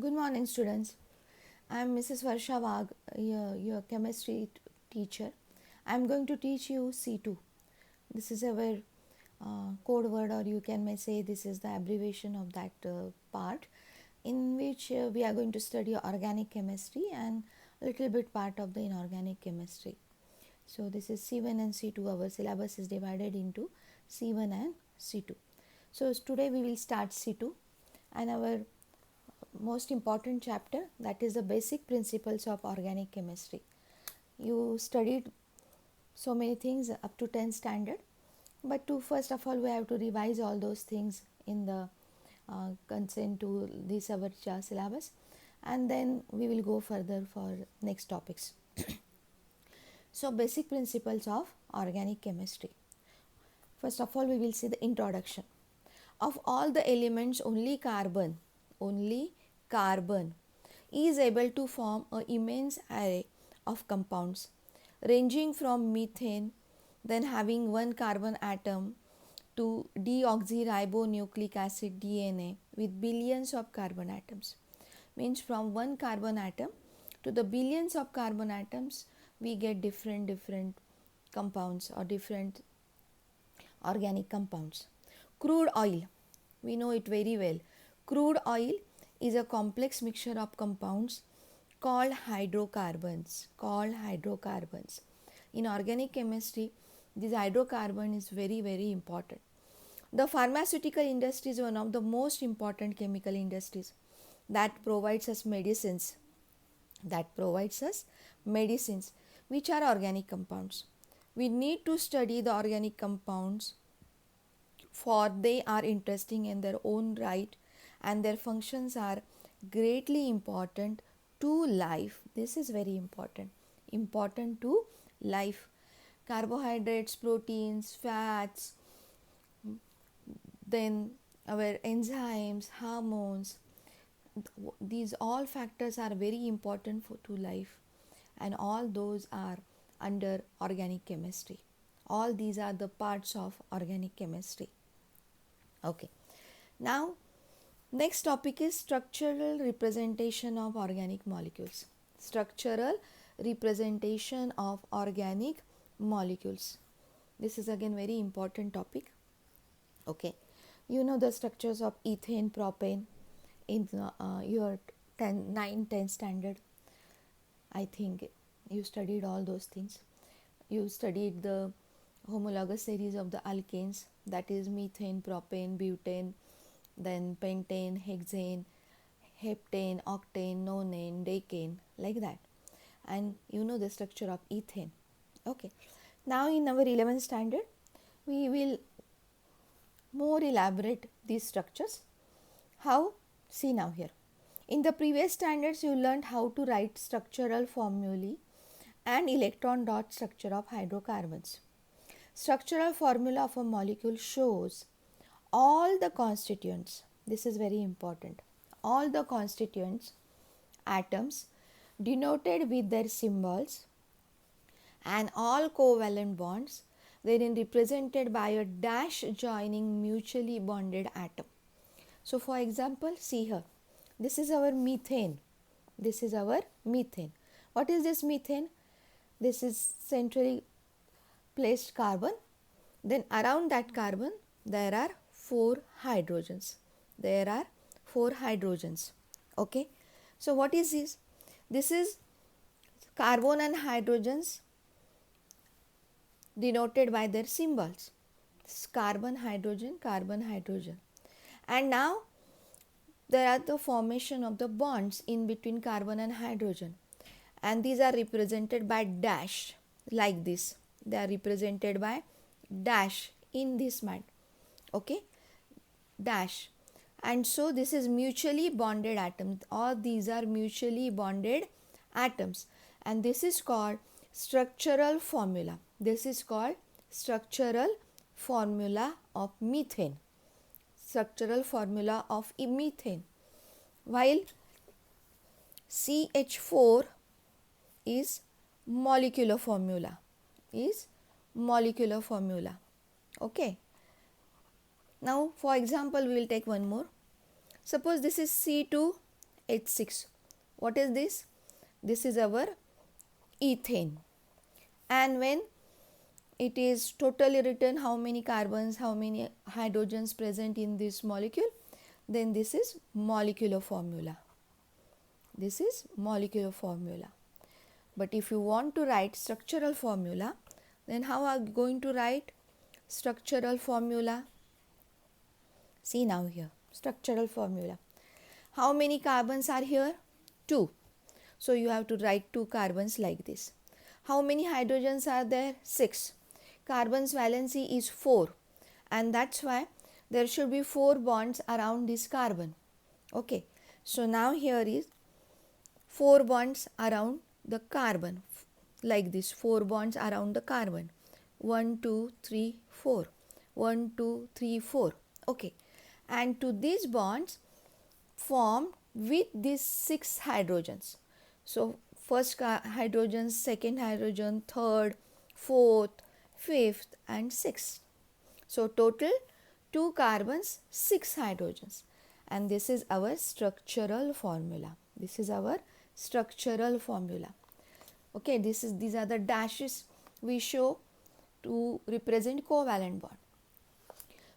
Good morning, students. I am Mrs. Varsha Wagh, your chemistry teacher. I am going to teach you C2. This is our code word, or you can may say this is the abbreviation of that part, in which we are going to study organic chemistry and a little bit part of the inorganic chemistry. So this is C1 and C2. Our syllabus is divided into C1 and C2. So today we will start C2, and our most important chapter, that is the basic principles of organic chemistry. You studied so many things up to 10 standard, but to first of all we have to revise all those things in the consent to this our syllabus, and then we will go further for next topics. So basic principles of organic chemistry. First of all we will see the introduction. Of all the elements, only carbon is able to form an immense array of compounds ranging from methane, then having one carbon atom, to deoxyribonucleic acid DNA with billions of carbon atoms. Means from one carbon atom to the billions of carbon atoms we get different compounds or different organic compounds. Crude oil, we know it very well. Crude oil is a complex mixture of compounds called hydrocarbons. In organic chemistry, this hydrocarbon is very important. The pharmaceutical industry is one of the most important chemical industries that provides us medicines, which are organic compounds. We need to study the organic compounds, for they are interesting in their own right and their functions are greatly important to life. This is very important to life. Carbohydrates, proteins, fats, then our enzymes, hormones, these all factors are very important to life, and all those are under organic chemistry. All these are the parts of organic chemistry. Okay, now next topic is structural representation of organic molecules. Structural representation of organic molecules. This is again very important topic. Okay, you know the structures of ethane, propane in your 10 standard. I think you studied all those things. You studied the homologous series of the alkanes, that is methane, propane, butane, then pentane, hexane, heptane, octane, nonane, decane, like that. And you know the structure of ethane. Okay, now in our 11th standard we will more elaborate these structures. How? See now here. In the previous standards you learned how to write structural formulae and electron dot structure of hydrocarbons. Structural formula of a molecule shows all the constituents. This is very important. All the constituents, atoms denoted with their symbols, and all covalent bonds therein represented by a dash joining mutually bonded atom. So for example, see here, this is our methane. What is this methane? This is centrally placed carbon. Then around that carbon there are 4 hydrogens. Okay. So what is this? This is carbon and hydrogens denoted by their symbols. Carbon, hydrogen, carbon, hydrogen. And now there are the formation of the bonds in between carbon and hydrogen, and these are represented by dash, like this. They are represented by dash in this manner. Okay, dash. And so this is mutually bonded atom. All these are mutually bonded atoms, and this is called structural formula. This is called structural formula of methane. Structural formula of methane. While CH4 is molecular formula. Okay. Now for example we will take one more. Suppose this is C2 H6. What is this? This is our ethane. And when it is totally written how many carbons, how many hydrogens present in this molecule, then this is molecular formula. This is molecular formula. But if you want to write structural formula, then how are you going to write structural formula? See now here, structural formula. How many carbons are here? 2. So you have to write 2 carbons like this. How many hydrogens are there? 6. Carbon's valency is 4, and that's why there should be 4 bonds around this carbon. Okay, so now here is 4 bonds around the carbon, like this, 4 bonds around the carbon. 1, 2, 3, 4. 1, 2, 3, 4. Okay, and to these bonds formed with these 6 hydrogens. So first hydrogen, second hydrogen, third, fourth, fifth and sixth. So total 2 carbons, 6 hydrogens, and this is our structural formula. This is our structural formula. Okay, these are the dashes we show to represent covalent bond.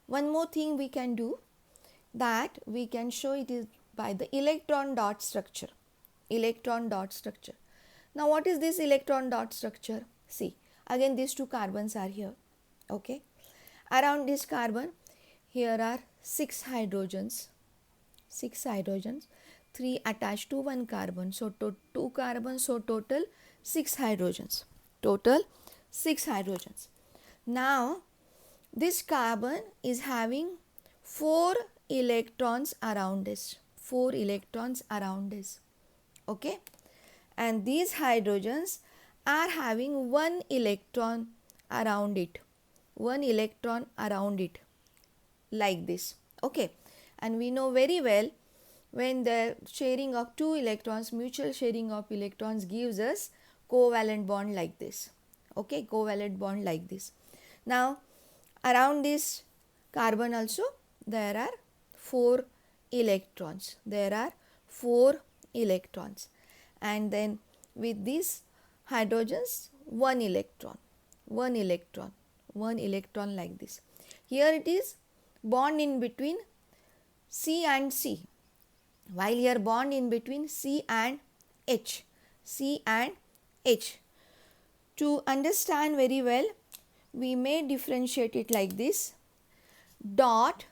One more thing we can do, that we can show it is by the electron dot structure. Electron dot structure. Now what is this electron dot structure? See, again these 2 carbons are here. Okay, around this carbon here are 6 hydrogens. 6 hydrogens, 3 attached to 1 carbon. So 2 carbons, so total 6 hydrogens. Total 6 hydrogens. Now this carbon is having 4 electrons around this. 4 electrons around this. Okay, and these hydrogens are having 1 electron around it. 1 electron around it, like this. Okay, and we know very well when the sharing of 2 electrons, mutual sharing of electrons gives us covalent bond like this. Okay, covalent bond like this. Now around this carbon also there are 4 electrons. There are 4 electrons, and then with these hydrogens 1 electron, 1 electron, 1 electron like this. Here it is bond in between C and C, while here bond in between C and H. C and H. To understand very well, we may differentiate it like this. Dot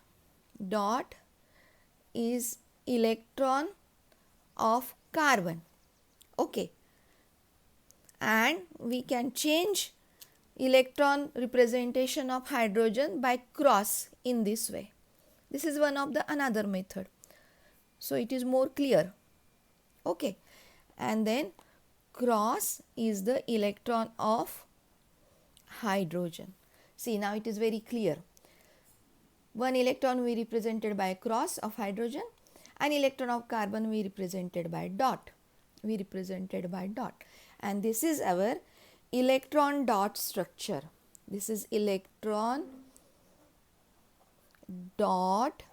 is electron of carbon. Okay, and we can change electron representation of hydrogen by cross in this way. This is one of the another method, so it is more clear. Okay, and then cross is the electron of hydrogen. See, now it is very clear. 1 electron we represented by cross of hydrogen, an electron of carbon we represented by dot. We represented by dot, and this is our electron dot structure. This is electron dot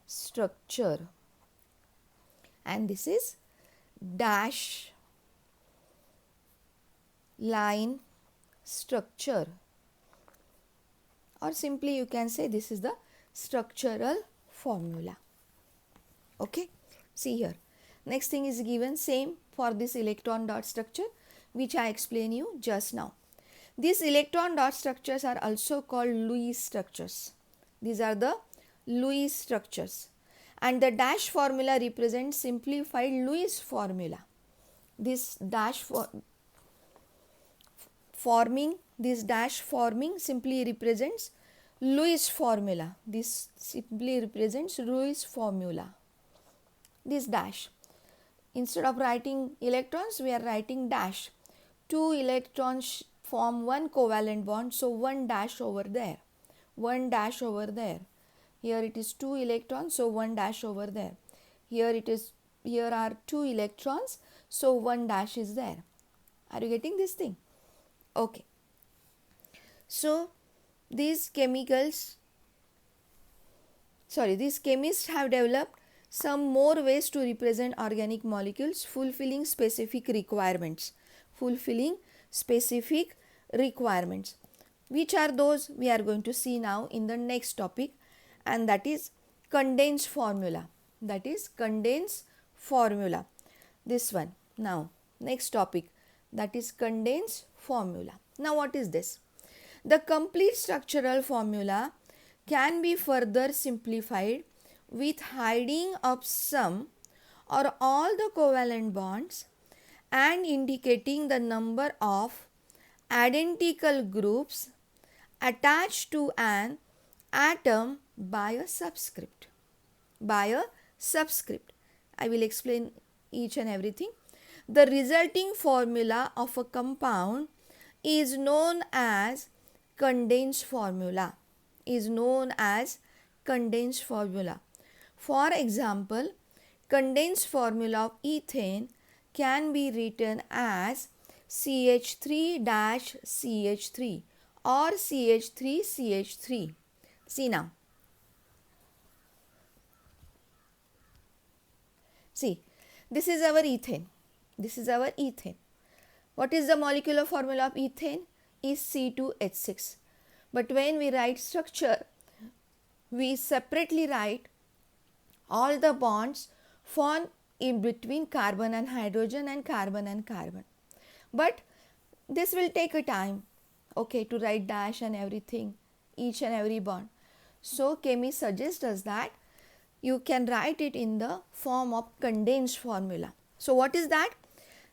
structure, and this is dash line structure, or simply you can say this is the structural formula. Okay, see here, next thing is given same for this electron dot structure, which I explained you just now. These electron dot structures are also called Lewis structures. These are the Lewis structures, and the dash formula represents simplified Lewis formula. This dash forming simply represents Lewis formula. This simply represents Lewis formula. This dash, instead of writing electrons, we are writing dash. 2 electrons form 1 covalent bond, so 1 dash over there, 1 dash over there. Here it is 2 electrons, so 1 dash over there. Here are 2 electrons, so 1 dash is there. Are you getting this thing? Okay, so these chemists have developed some more ways to represent organic molecules fulfilling specific requirements. Fulfilling specific requirements. Which are those? We are going to see now in the next topic, and that is condensed formula. That is condensed formula. This one. Now, next topic, that is condensed formula. Now, what is this? The complete structural formula can be further simplified with hiding of some or all the covalent bonds and indicating the number of identical groups attached to an atom by a subscript. By a subscript. I will explain each and everything. The resulting formula of a compound is known as condensed formula. Is known as condensed formula. For example, condensed formula of ethane can be written as CH3-CH3 or CH3CH3. See now. See, this is our ethane. This is our ethane. What is the molecular formula of ethane? Is C2H6. But when we write structure, we separately write all the bonds formed in between carbon and hydrogen and carbon and carbon. But this will take a time, okay, to write dash and everything, each and every bond. So chemists suggest us that you can write it in the form of condensed formula. So what is that?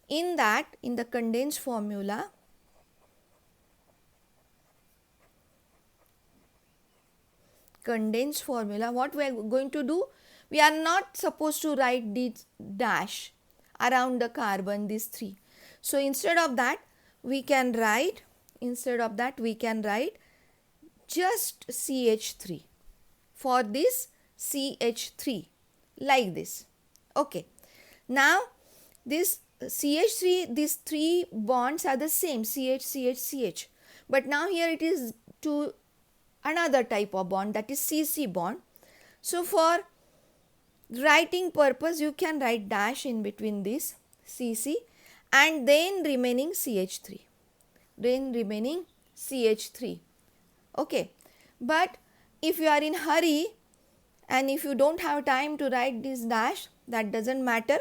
In the condensed formula, what we are going to do? We are not supposed to write this dash around the carbon, these three. So instead of that, we can write just CH3 for this CH3 like this. Okay. Now this CH3, these three bonds are the same, CH, CH, CH. But now here it is to another type of bond, that is CC bond. So for writing purpose, you can write dash in between this CC and then remaining CH3. Okay. But if you are in hurry and if you don't have time to write this dash, that doesn't matter.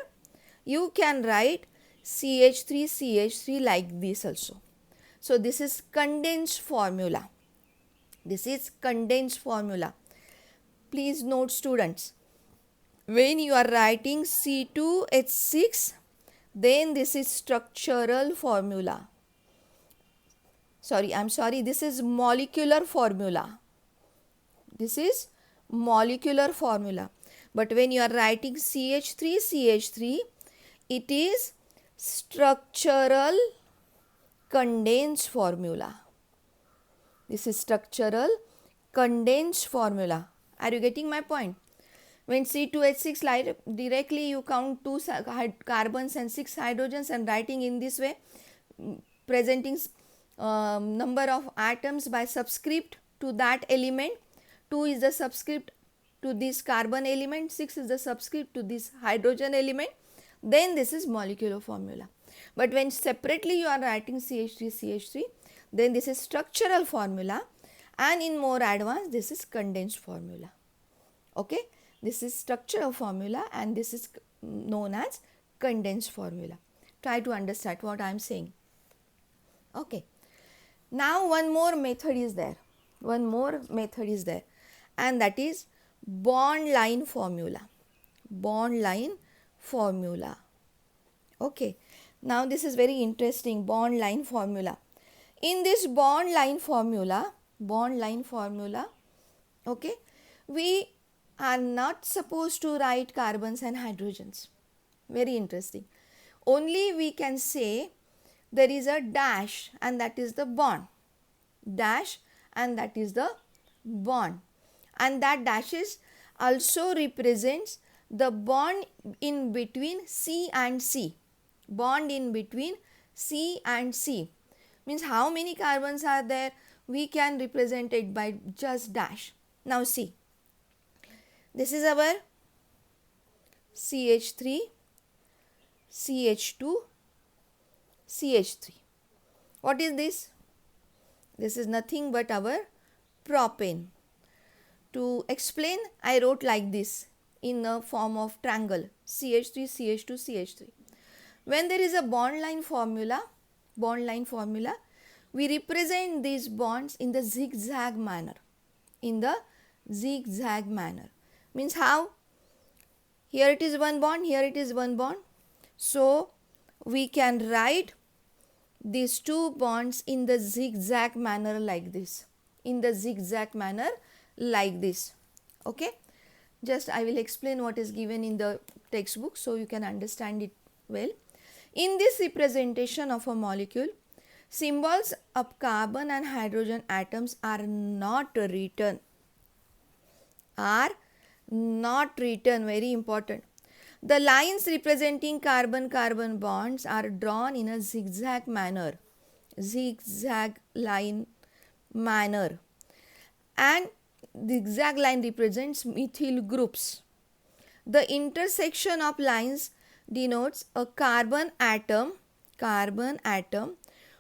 You can write CH3 like this also. So this is condensed formula. Please note, students, when you are writing C2H6, then this is structural formula. This is molecular formula. But when you are writing CH3, it is structural condensed formula. This is structural condensed formula. Are you getting my point? When C2H6, directly you count 2 carbons and 6 hydrogens and writing in this way, presenting number of atoms by subscript to that element. 2 is the subscript to this carbon element, 6 is the subscript to this hydrogen element. Then this is molecular formula. But when separately you are writing CH3, then this is structural formula, and in more advanced, this is condensed formula. Okay, this is structural formula and this is known as condensed formula. Try to understand what I am saying. Okay, now one more method is there, and that is bond line formula. Okay, now this is very interesting, bond line formula. In this bond line formula, okay, we are not supposed to write carbons and hydrogens. Very interesting. Only we can say there is a dash and that is the bond. And that dashes also represents the bond in between C and C. Means how many carbons are there? We can represent it by just dash. Now see, this is our CH3, CH2, CH3. What is this? This is nothing but our propane. To explain, I wrote like this in the form of triangle CH3, CH2, CH3. When there is a bond line formula, we represent these bonds in the zigzag manner. In the zigzag manner. Means how? Here it is one bond, here it is one bond. So we can write these two bonds in the zigzag manner like this. In the zigzag manner like this. Okay. Just I will explain what is given in the textbook so you can understand it well. In this representation of a molecule, symbols of carbon and hydrogen atoms are not written. Very important. The lines representing carbon-carbon bonds are drawn in a zigzag manner. Zigzag line manner. And the zigzag line represents methyl groups. The intersection of lines denotes a carbon atom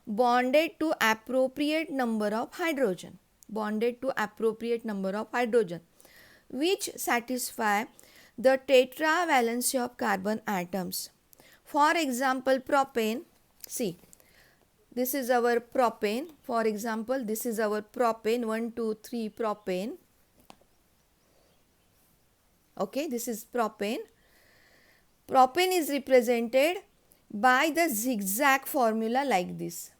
bonded to appropriate number of hydrogen, which satisfy the tetravalency of carbon atoms. For example, propane, see, this is our propane. For example, this is our propane, 1, 2, 3 propane. Okay, this is propane. Propane is represented by the zigzag formula like this.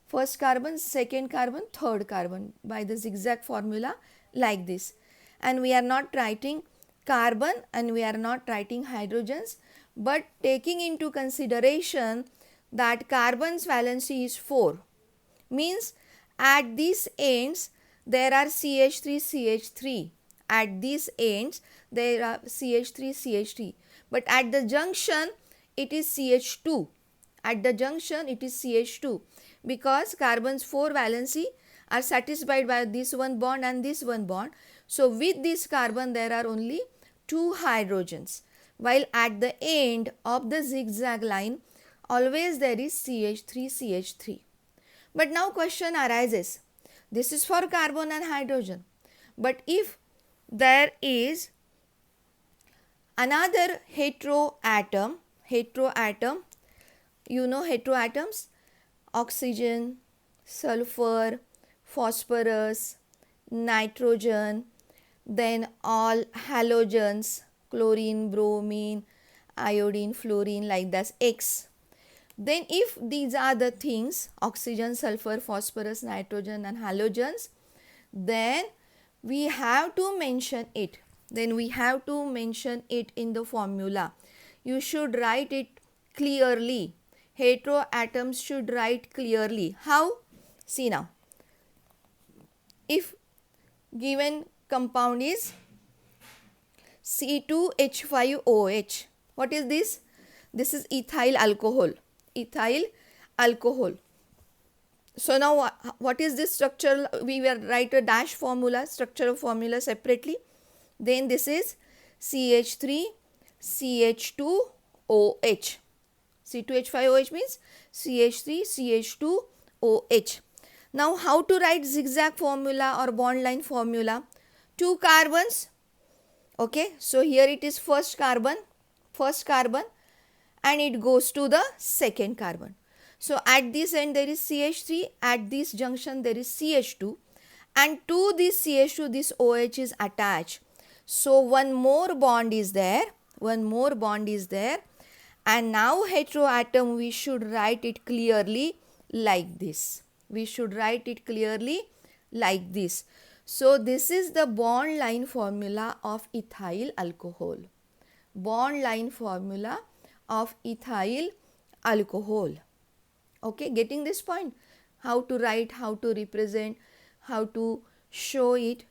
First carbon, second carbon, third carbon by the zigzag formula like this. And we are not writing carbon and we are not writing hydrogens, but taking into consideration that carbon's valency is 4. Means at these ends there are CH3, At these ends there are CH3, But at the junction it is CH2. Because carbon's 4 valency are satisfied by this one bond and this one bond. So with this carbon there are only 2 hydrogens. While at the end of the zigzag line always there is CH3. But now question arises. This is for carbon and hydrogen. But if there is another heteroatom, you know heteroatoms, oxygen, sulfur, phosphorus, nitrogen, then all halogens, chlorine, bromine, iodine, fluorine, like that, X. Then if these are the things, oxygen, sulfur, phosphorus, nitrogen and halogens, then we have to mention it. in the formula. You should write it clearly. Heteroatoms should write clearly. How? See now. If given compound is C2H5OH. What is this? This is ethyl alcohol. So now what is this structure? We will write a dash formula, structural formula separately. Then this is CH3, CH2OH. C2H5OH means CH3, CH2OH. Now how to write zigzag formula or bond line formula? 2 carbons. Okay, so here it is first carbon and it goes to the second carbon. So at this end there is CH3, at this junction there is CH2, and to this CH2 this OH is attached. So one more bond is there, and now heteroatom we should write it clearly like this. So this is the bond line formula of ethyl alcohol. Okay, getting this point? How to write, how to represent, how to show it.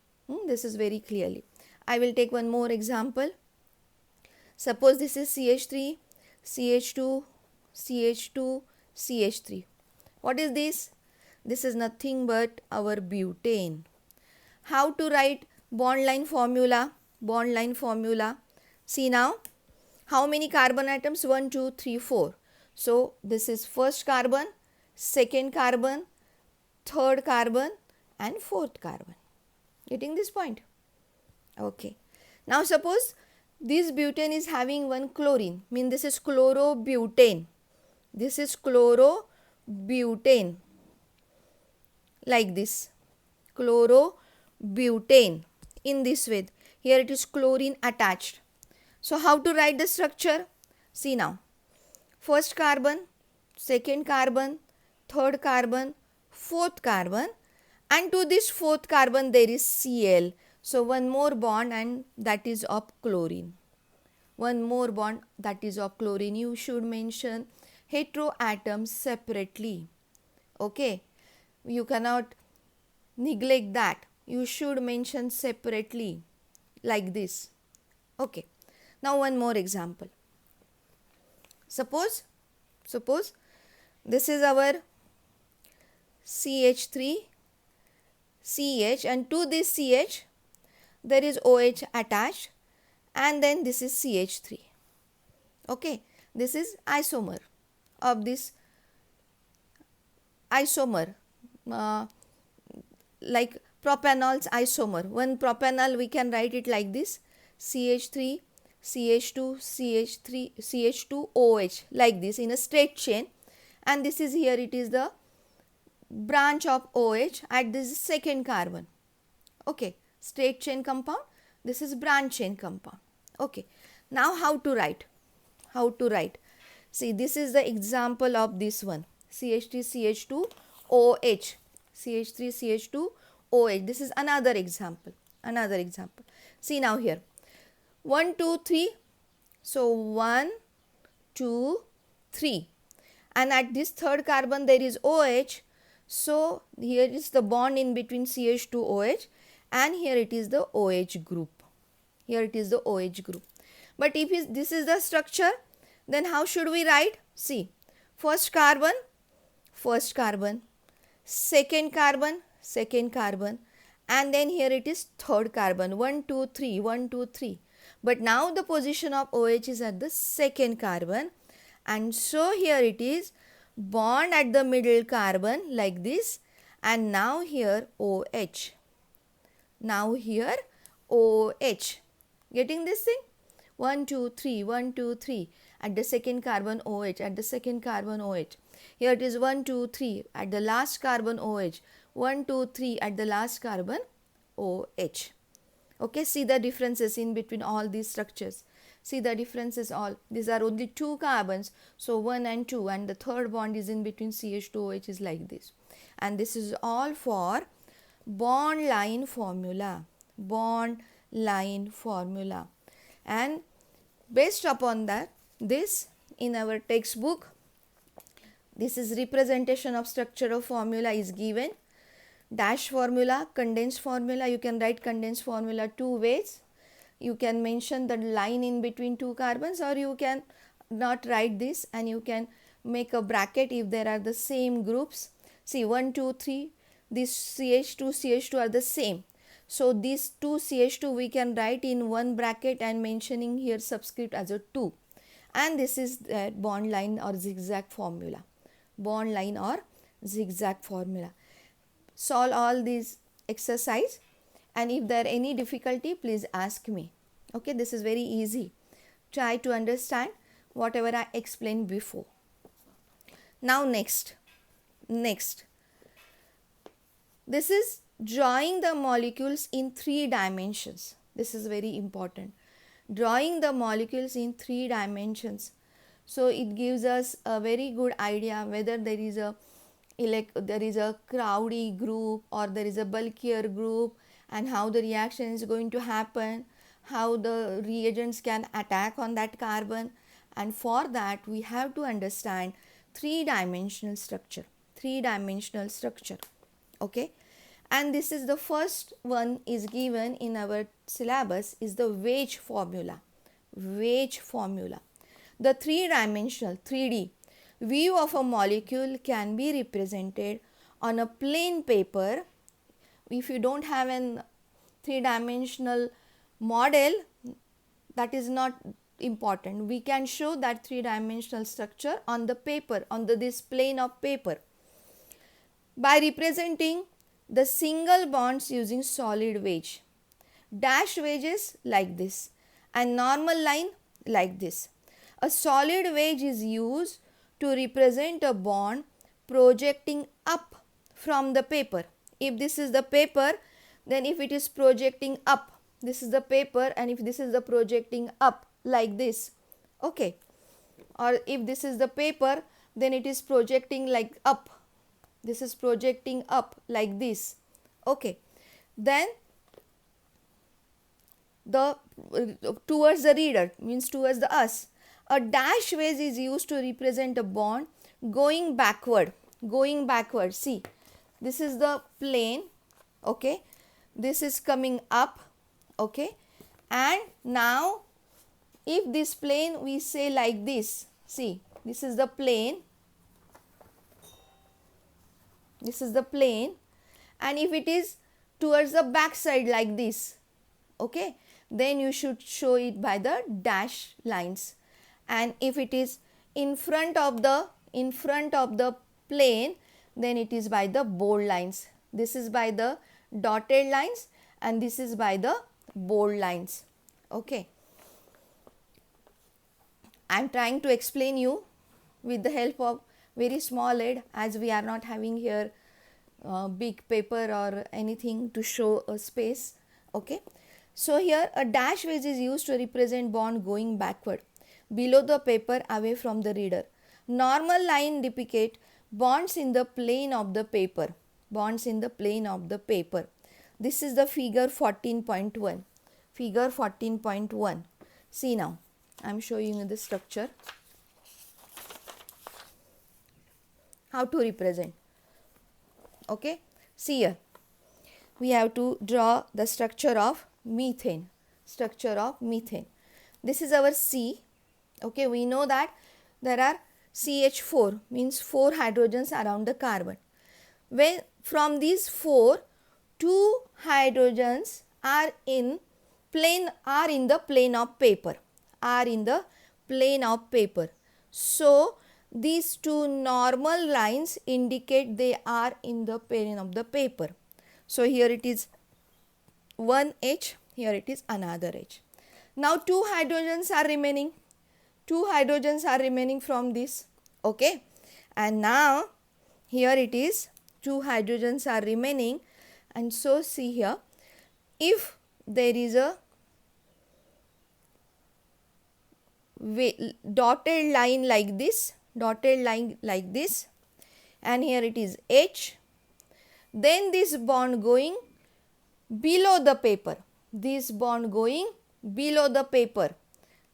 This is very clearly. I will take one more example. Suppose this is CH3, CH2, CH2, CH3. What is this? This is nothing but our butane. How to write bond line formula? bond line formula. See now, how many carbon atoms? 1, 2, 3, 4. So this is first carbon, second carbon, third carbon and fourth carbon. Getting this point? Okay. Now suppose this butane is having one chlorine, mean this is chlorobutane. This is chlorobutane, like this, chlorobutane, in this way. Here it is chlorine attached. So how to write the structure? See now, first carbon, second carbon, third carbon, fourth carbon, and to this fourth carbon there is Cl. So one more bond and that is of chlorine. One more bond that is of chlorine. You should mention heteroatoms separately. Okay, you cannot neglect that. You should mention separately, like this. Okay, now one more example. Suppose this is our CH3 CH, and to this CH there is OH attached, and then this is CH3. Okay, this is isomer of this isomer, like propanol's isomer. One propanol we can write it like this, CH3 CH2 CH3 CH2 OH, like this in a straight chain, and this is here it is the branch of OH at this second carbon. Okay, straight chain compound, this is branch chain compound. Okay, now how to write? See, this is the example of this one, CH3 CH2 OH, CH3 CH2 OH. This is another example. See now here, 1 2 3. So 1 2 3, and at this third carbon there is OH. So here is the bond in between CH2OH, and here it is the OH group. But if this is the structure, then how should we write? See, first carbon, second carbon, and then here it is third carbon, 1 2 3. But now the position of OH is at the second carbon, and so here it is bond at the middle carbon like this, and now here OH. Getting this thing? 1 2 3 at the second carbon OH, Here it is 1 2 3 at the last carbon OH, 1 2 3 at the last carbon OH. Okay, see the differences in between all these structures. See the differences all. These are only two carbons. So 1 and 2, and the third bond is in between CH2OH is like this. And this is all for bond line formula. And based upon that, this in our textbook, this is representation of structure of formula is given. Dash formula, condensed formula. You can write condensed formula two ways. You can mention the line in between two carbons, or you can not write this and you can make a bracket if there are the same groups. See, 1 2 3, this CH2 are the same. So these two CH2 we can write in one bracket and mentioning here subscript as a 2. And this is the bond line or zigzag formula. Solve all these exercise, and if there any difficulty, please ask me. Okay, this is very easy. Try to understand whatever I explained before. Now next, this is drawing the molecules in 3 dimensions. This is very important. Drawing the molecules in 3 dimensions. So it gives us a very good idea whether there is a crowdy group or there is a bulkier group, and how the reaction is going to happen, how the reagents can attack on that carbon. And for that we have to understand 3-dimensional structure. Okay, and this is the first one is given in our syllabus is the Wage formula. The 3-dimensional 3D view of a molecule can be represented on a plain paper. If you don't have an 3-dimensional Model, that is not important. We can show that three-dimensional structure on the paper, on this plane of paper, by representing the single bonds using solid wedge. Dash wedges like this and normal line like this. A solid wedge is used to represent a bond projecting up from the paper. If this is the paper, then if it is projecting up, this is the paper, and if this is the projecting up like this, okay, or if this is the paper, then it is projecting like up, this is projecting up like this, okay, then the towards the reader, means towards the us. A dash wedge is used to represent a bond going backward. See, this is the plane, okay, this is coming up, okay, and now if this plane we say like this, see, this is the plane, and if it is towards the back side like this, okay, then you should show it by the dash lines, and if it is in front of the plane, then it is by the bold lines. This is by the dotted lines and this is by the bold lines, okay. I am trying to explain you with the help of very small aid, as we are not having here big paper or anything to show a space, okay. So here a dash wedge is used to represent bond going backward below the paper away from the reader. Normal line depict bonds in the plane of the paper. This is the figure 14.1. Figure 14.1. See now, I am showing you the structure. How to represent. Okay, see here. We have to draw the structure of methane. This is our C. Okay, we know that there are CH4, means 4 hydrogens around the carbon. When from these 4, 2 hydrogens are in the plane of paper. So these two normal lines indicate they are in the plane of the paper. So here it is one H, here it is another H. Now 2 hydrogens are remaining. From this, okay, and now here it is 2 hydrogens are remaining, and so see here, if there is a dotted line like this, and here it is H, then this bond going below the paper,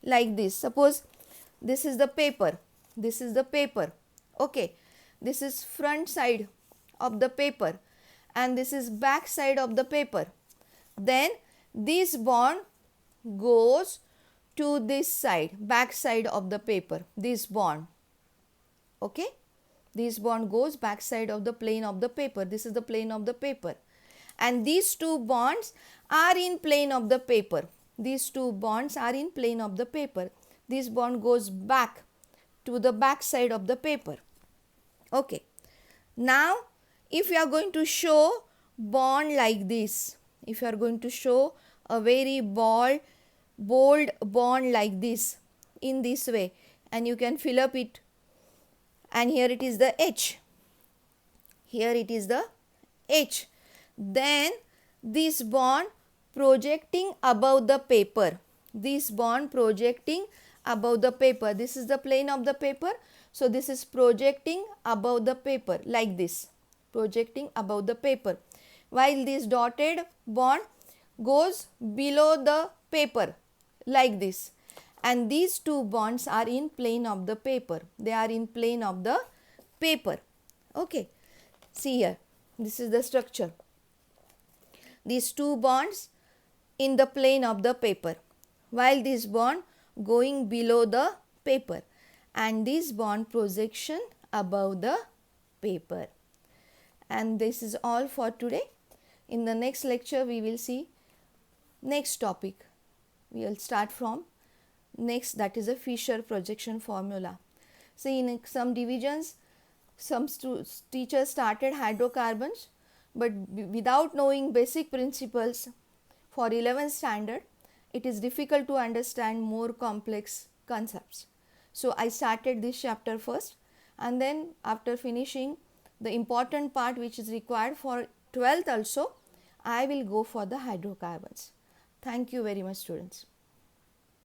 like this. Suppose this is the paper, okay, this is front side of the paper and this is back side of the paper, then this bond goes to this side, back side of the paper, this bond, okay, this bond goes back side of the plane of the paper. This is the plane of the paper, and these two bonds are in plane of the paper. This bond goes back to the back side of the paper, okay. Now if you are going to show bond like this, if you are going to show a very bold bond like this, in this way, and you can fill up it, and here it is the H, then this bond projecting above the paper, this is the plane of the paper, so this is projecting above the paper like this, while this dotted bond goes below the paper like this, and these two bonds are in plane of the paper, okay. See here, this is the structure, these two bonds in the plane of the paper, while this bond going below the paper, and this bond projection above the paper. And this is all for today. In the next lecture we will see next topic. We will start from next, that is a Fisher projection formula. See, in some divisions, some teachers started hydrocarbons, but without knowing basic principles for 11th standard, it is difficult to understand more complex concepts. So I started this chapter first, and then after finishing the important part which is required for 12th also, I will go for the hydrocarbons. Thank you very much, students.